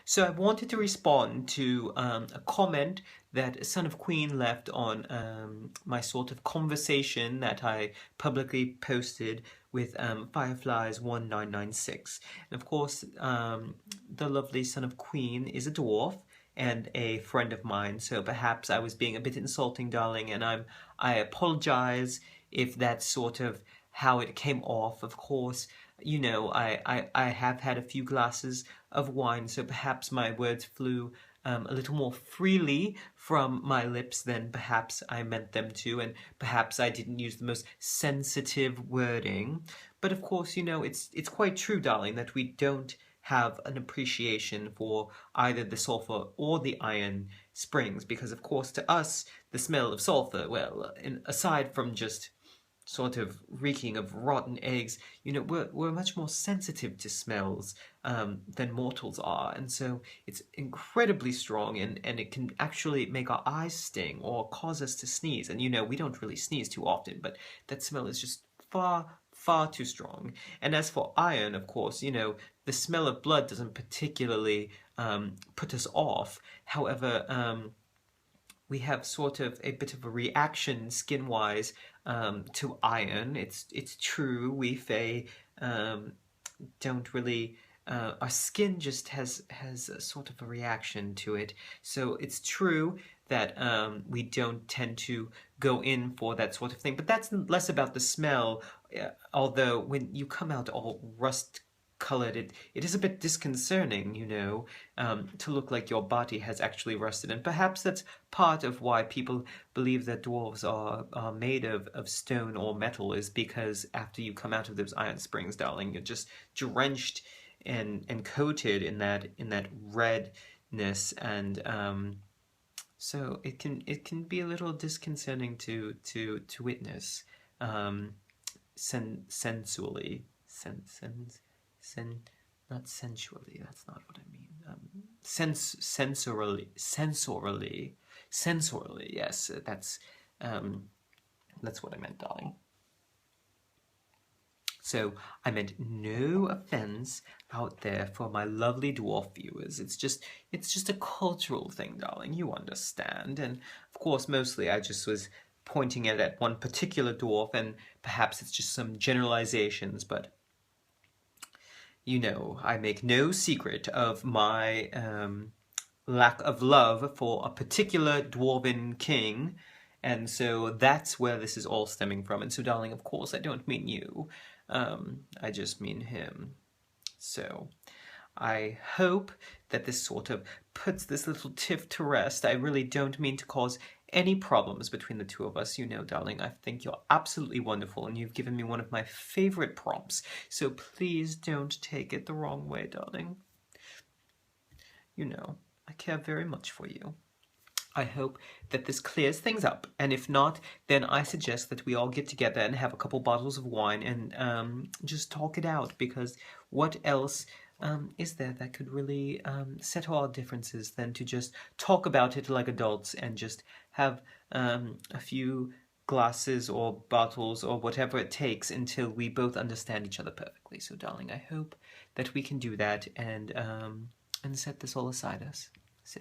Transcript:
So I wanted to respond to a comment that Sonofqueen left on my sort of conversation that I publicly posted with Fireflies 1996. And of course, the lovely Sonofqueen is a dwarf and a friend of mine, so perhaps I was being a bit insulting, darling, and I apologize if that's sort of how it came off. Of course, you know, I have had a few glasses of wine, so perhaps my words flew a little more freely from my lips than perhaps I meant them to, and perhaps I didn't use the most sensitive wording. But of course, you know, it's quite true, darling, that we don't have an appreciation for either the sulfur or the iron springs, because of course to us the smell of sulfur, well, aside from just sort of reeking of rotten eggs, you know, we're much more sensitive to smells than mortals are, and so it's incredibly strong, and it can actually make our eyes sting or cause us to sneeze. And you know, we don't really sneeze too often, but that smell is just far too strong. And as for iron, of course, you know, the smell of blood doesn't particularly put us off. However, we have sort of a bit of a reaction skin-wise to iron. It's true, we Fae don't really. Our skin just has a sort of a reaction to it. So it's true that we don't tend to go in for that sort of thing. But that's less about the smell. Although when you come out all rust colored, it is a bit disconcerting, you know, to look like your body has actually rusted. And perhaps that's part of why people believe that dwarves are made of stone or metal, is because after you come out of those iron springs, darling, you're just drenched and coated in that redness, and so it can be a little disconcerting to witness, sensually, not sensually. That's not what I mean. Sensorily. Yes, that's what I meant, darling. So I meant no offense out there for my lovely dwarf viewers. It's just a cultural thing, darling. You understand. And of course, mostly I just was pointing it at one particular dwarf, and perhaps it's just some generalizations, but you know, I make no secret of my lack of love for a particular dwarven king, and so that's where this is all stemming from. And so, darling, of course, I don't mean you. I just mean him. So, I hope that this sort of puts this little tiff to rest. I really don't mean to cause any problems between the two of us. You know, darling, I think you're absolutely wonderful, and you've given me one of my favorite prompts. So please don't take it the wrong way, darling. You know, I care very much for you. I hope that this clears things up, and if not, then I suggest that we all get together and have a couple bottles of wine and just talk it out, because what else is there that could really settle our differences than to just talk about it like adults and just have a few glasses or bottles or whatever it takes until we both understand each other perfectly. So, darling, I hope that we can do that and set this all aside us. So.